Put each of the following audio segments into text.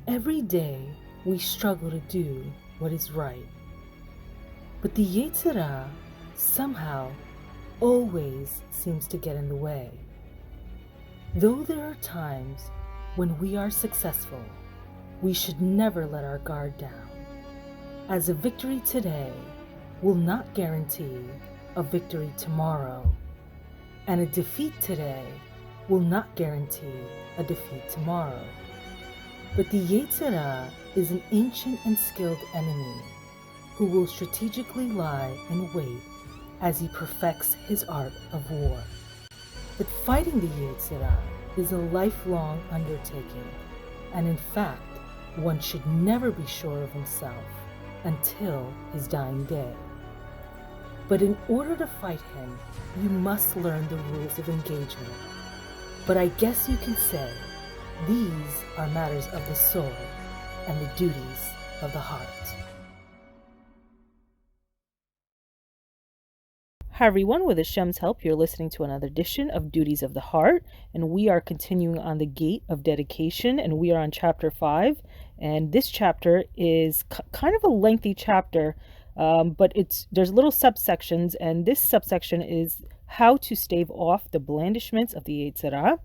Every day we struggle to do what is right. But the Yetzer Hara somehow always seems to get in the way. Though there are times when we are successful, we should never let our guard down, as a victory today will not guarantee a victory tomorrow, and a defeat today will not guarantee a defeat tomorrow. But the Yetzer Hara is an ancient and skilled enemy who will strategically lie in wait as he perfects his art of war. But fighting the Yetzer Hara is a lifelong undertaking, and in fact, one should never be sure of himself until his dying day. But in order to fight him, you must learn the rules of engagement. But I guess you can say these are matters of the soul and the duties of the heart. Hi everyone, with Hashem's help, you're listening to another edition of Duties of the Heart, and we are continuing on the Gate of Dedication, and we are on chapter 5, and this chapter is kind of a lengthy chapter, but there's little subsections, and this subsection is how to stave off the blandishments of the Yetzer Hara.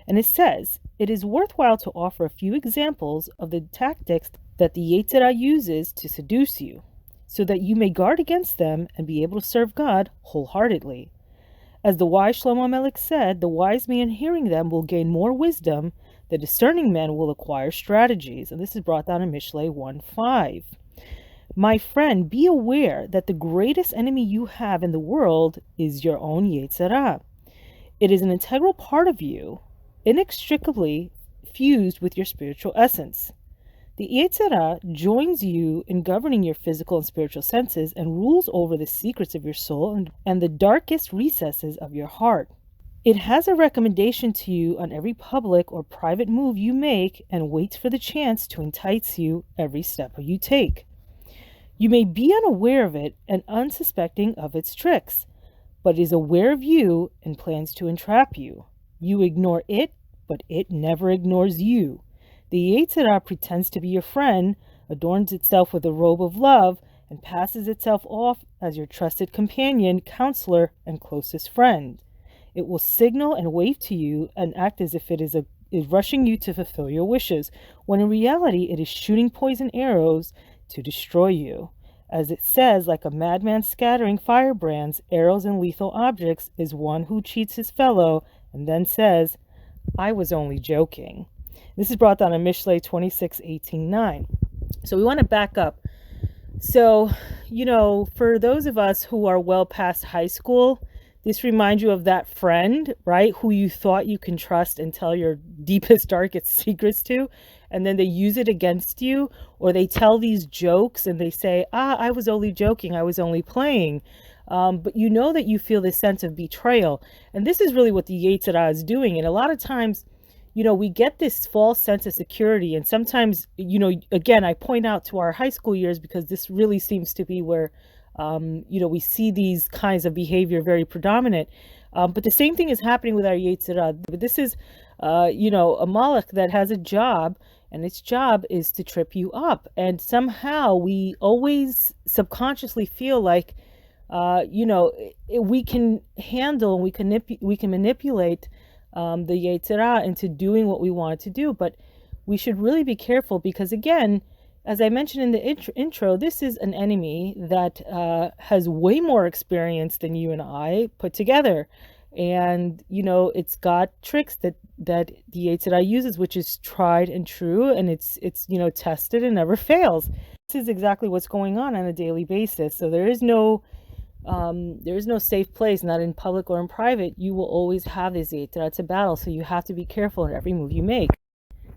And it says, it is worthwhile to offer a few examples of the tactics that the Yetzer Hara uses to seduce you, so that you may guard against them and be able to serve God wholeheartedly. As the wise Shlomo Melech said, the wise man hearing them will gain more wisdom, the discerning man will acquire strategies. And this is brought down in Mishlei 1:5. My friend, be aware that the greatest enemy you have in the world is your own Yetzer Hara. It is an integral part of you, inextricably fused with your spiritual essence. The Yetzer Hara joins you in governing your physical and spiritual senses and rules over the secrets of your soul and the darkest recesses of your heart. It has a recommendation to you on every public or private move you make and waits for the chance to entice you every step you take. You may be unaware of it and unsuspecting of its tricks, but is aware of you and plans to entrap you. You ignore it, but it never ignores you. The Yetzer Hara pretends to be your friend, adorns itself with a robe of love, and passes itself off as your trusted companion, counselor, and closest friend. It will signal and wave to you and act as if it is rushing you to fulfill your wishes, when in reality it is shooting poison arrows to destroy you. As it says, like a madman scattering firebrands, arrows, and lethal objects is one who cheats his fellow and then says, I was only joking. This is brought down in Mishlei 26:18-9. So we want to back up. So, for those of us who are well past high school, this reminds you of that friend, right, who you thought you can trust and tell your deepest, darkest secrets to, and then they use it against you, or they tell these jokes and they say, I was only joking, I was only playing. But you know that you feel this sense of betrayal. And this is really what the Yetzer Hara is doing. And a lot of times, we get this false sense of security. And sometimes, again, I point out to our high school years because this really seems to be where, we see these kinds of behavior very predominant. But the same thing is happening with our Yetzer Hara. But this is, a Malach that has a job, and its job is to trip you up. And somehow we always subconsciously feel like, we can handle and we can manipulate the Yetzer Hara into doing what we want it to do. But we should really be careful because, again, as I mentioned in the intro, this is an enemy that has way more experience than you and I put together. And, it's got tricks that the Yetzer Hara uses, which is tried and true, and it's tested and never fails. This is exactly what's going on a daily basis. So there is no safe place, not in public or in private. You will always have this Yetzer Hara. It's a battle, so you have to be careful in every move you make.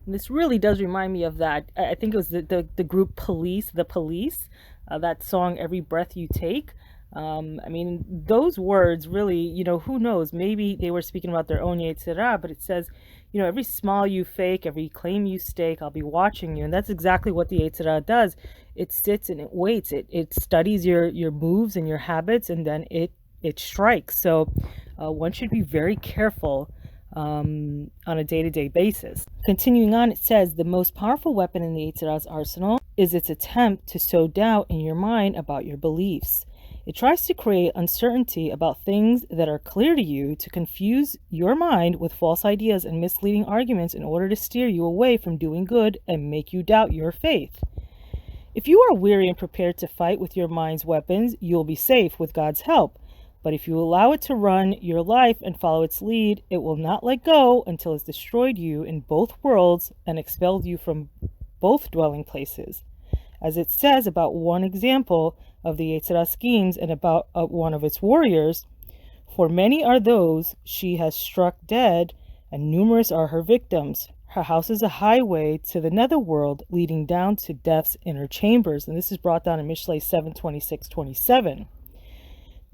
And this really does remind me of that. I think it was the group Police, that song, Every Breath You Take. Those words really, who knows, maybe they were speaking about their own Yetzer Hara, but it says, every smile you fake, every claim you stake, I'll be watching you. And that's exactly what the Yetzer Hara does. It sits and it waits. It studies your moves and your habits, and then it strikes. So one should be very careful on a day-to-day basis. Continuing on, it says the most powerful weapon in the Yetzer Hara's arsenal is its attempt to sow doubt in your mind about your beliefs. It tries to create uncertainty about things that are clear to you, to confuse your mind with false ideas and misleading arguments in order to steer you away from doing good and make you doubt your faith. If you are weary and prepared to fight with your mind's weapons, you'll be safe with God's help. But if you allow it to run your life and follow its lead, it will not let go until it's destroyed you in both worlds and expelled you from both dwelling places. As it says about one example of the Yetzer Hara schemes and about one of its warriors, for many are those she has struck dead, and numerous are her victims. Her house is a highway to the netherworld, leading down to death's inner chambers. And this is brought down in Mishlei 7:26-27.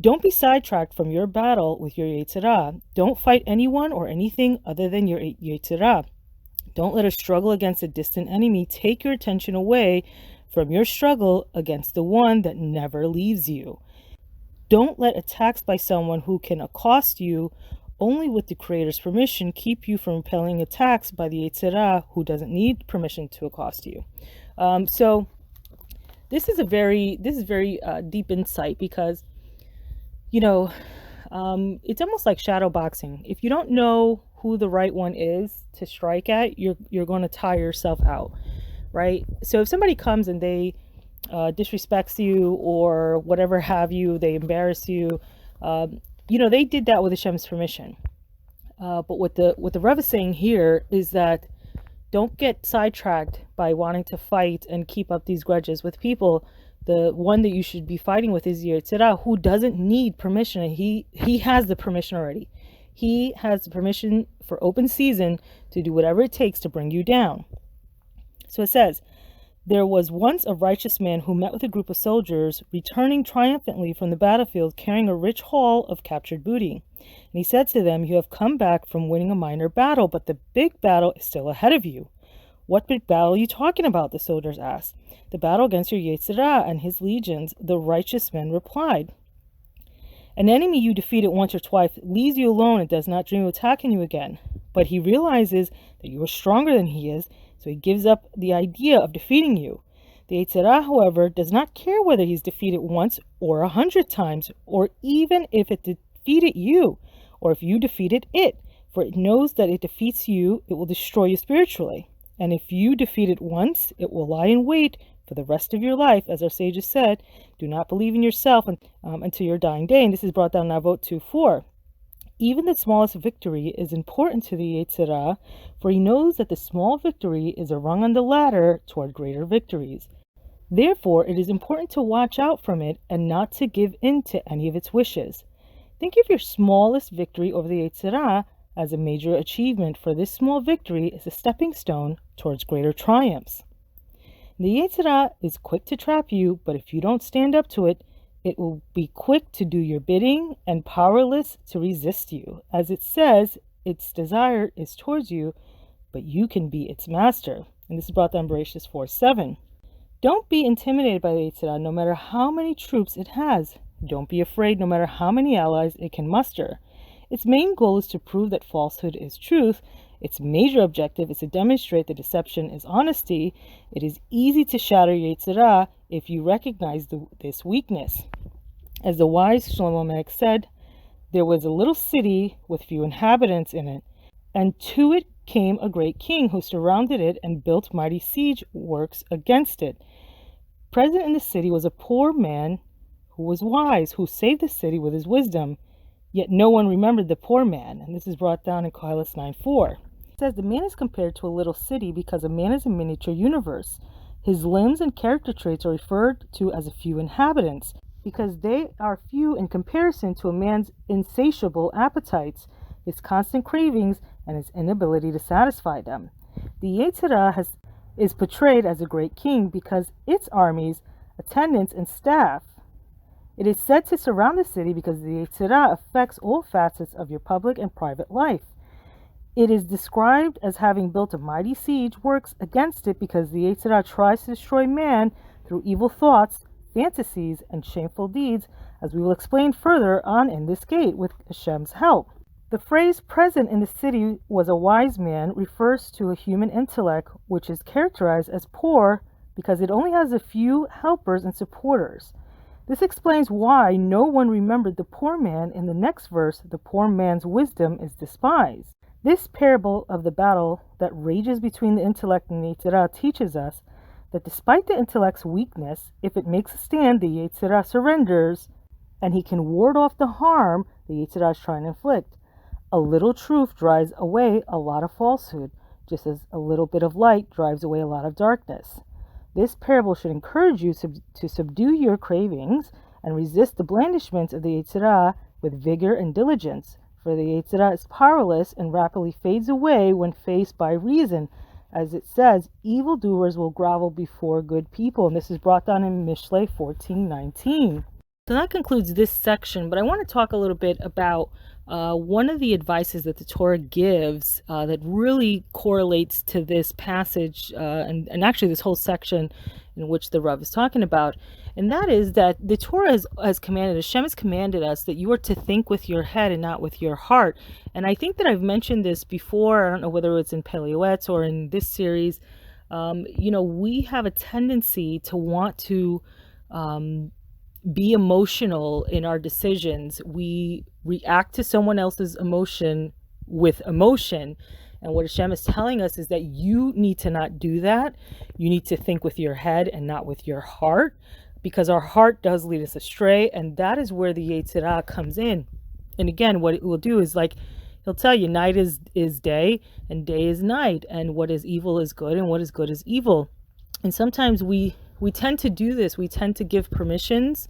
Don't be sidetracked from your battle with your Yetzer Hara. Don't fight anyone or anything other than your Yetzer Hara. Don't let a struggle against a distant enemy take your attention away from your struggle against the one that never leaves you. Don't let attacks by someone who can accost you only with the Creator's permission keep you from repelling attacks by the Yetzer Hara who doesn't need permission to accost you. So this is very deep insight, because it's almost like shadow boxing. If you don't know who the right one is to strike at, you're going to tire yourself out, right? So if somebody comes and they disrespects you or whatever have you, they embarrass you, they did that with Hashem's permission. But what the Rebbe is saying here is that don't get sidetracked by wanting to fight and keep up these grudges with people. The one that you should be fighting with is Yetzer Hara, who doesn't need permission. He has the permission already. He has the permission for open season to do whatever it takes to bring you down. So it says, there was once a righteous man who met with a group of soldiers returning triumphantly from the battlefield carrying a rich haul of captured booty. And he said to them, you have come back from winning a minor battle, but the big battle is still ahead of you. What big battle are you talking about? The soldiers asked. The battle against your Yetzer Hara and his legions, the righteous men replied. An enemy you defeated once or twice leaves you alone and does not dream of attacking you again. But he realizes that you are stronger than he is, so he gives up the idea of defeating you. The Yetzer Hara, however, does not care whether he's defeated once or 100 times, or even if it defeated you, or if you defeated it, for it knows that it defeats you, it will destroy you spiritually. And if you defeat it once, it will lie in wait for the rest of your life. As our sages said, do not believe in yourself until your dying day. And this is brought down in Avot 2:4. Even the smallest victory is important to the Yetzer Hara, for he knows that the small victory is a rung on the ladder toward greater victories. Therefore, it is important to watch out from it and not to give in to any of its wishes. Think of your smallest victory over the Yetzer Hara as a major achievement, for this small victory is a stepping stone towards greater triumphs. The Yetzer Hara is quick to trap you, but if you don't stand up to it, it will be quick to do your bidding and powerless to resist you. As it says, its desire is towards you, but you can be its master. And this is brought down in Blandishments 4:7. Don't be intimidated by the Yetzer Hara, no matter how many troops it has. Don't be afraid, no matter how many allies it can muster. Its main goal is to prove that falsehood is truth. Its major objective is to demonstrate that deception is honesty. It is easy to shatter Yetzer Hara if you recognize this weakness. As the wise Shlomo Melech said, there was a little city with few inhabitants in it, and to it came a great king who surrounded it and built mighty siege works against it. Present in the city was a poor man who was wise, who saved the city with his wisdom. Yet no one remembered the poor man. And this is brought down in Koheles 9:4. It says, the man is compared to a little city because a man is a miniature universe. His limbs and character traits are referred to as a few inhabitants, because they are few in comparison to a man's insatiable appetites, his constant cravings, and his inability to satisfy them. The Yetzer Hara is portrayed as a great king because its armies, attendants, and staff. It is said to surround the city because the Yetzer Hara affects all facets of your public and private life. It is described as having built a mighty siege works against it because the Yetzer Hara tries to destroy man through evil thoughts, fantasies, and shameful deeds, as we will explain further on in this gate with Hashem's help. The phrase present in the city was a wise man refers to a human intellect which is characterized as poor because it only has a few helpers and supporters. This explains why no one remembered the poor man in the next verse, the poor man's wisdom is despised. This parable of the battle that rages between the intellect and the Yetzer Hara teaches us that despite the intellect's weakness, if it makes a stand, the Yetzer Hara surrenders, and he can ward off the harm the Yetzer Hara is trying to inflict. A little truth drives away a lot of falsehood, just as a little bit of light drives away a lot of darkness. This parable should encourage you to subdue your cravings and resist the blandishments of the Yetzer Hara with vigor and diligence, for the Yetzer Hara is powerless and rapidly fades away when faced by reason. As it says, evildoers will grovel before good people, and this is brought down in Mishlei 14:19. So that concludes this section, but I want to talk a little bit about one of the advices that the Torah gives that really correlates to this passage and actually this whole section in which the Rav is talking about. And that is that the Torah has commanded, Hashem has commanded us that you are to think with your head and not with your heart. And I think that I've mentioned this before. I don't know whether it's in Peleoetz or in this series. We have a tendency to want to be emotional in our decisions. We react to someone else's emotion with emotion. And what Hashem is telling us is that you need to not do that. You need to think with your head and not with your heart, because our heart does lead us astray. And that is where the Yetzer Hara comes in. And again, what it will do is he'll tell you night is day and day is night. And what is evil is good and what is good is evil. And sometimes we tend to do this. We tend to give permissions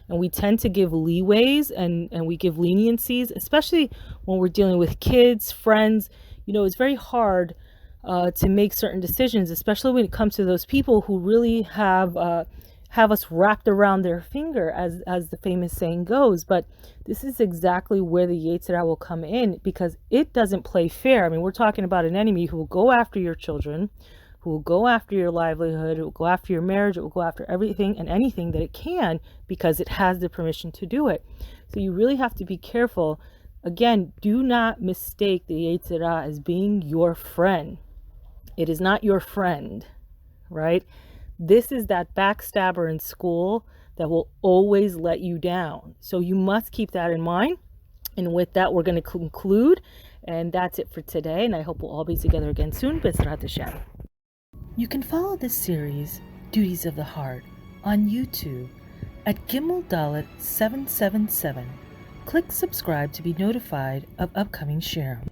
and we tend to give leeways and we give leniencies, especially when we're dealing with kids, friends. It's very hard to make certain decisions, especially when it comes to those people who really have us wrapped around their finger, as the famous saying goes. But this is exactly where the Yetzer Hara will come in, because it doesn't play fair. I mean, we're talking about an enemy who will go after your children, who will go after your livelihood, it will go after your marriage, it will go after everything and anything that it can, because it has the permission to do it. So you really have to be careful. Again, do not mistake the Yetzer Hara as being your friend. It is not your friend, right? This is that backstabber in school that will always let you down. So you must keep that in mind. And with that, we're going to conclude. And that's it for today. And I hope we'll all be together again soon. B'ezrat Hashem. You can follow this series, Duties of the Heart, on YouTube at Gimel Dalet 777. Click subscribe to be notified of upcoming shirim.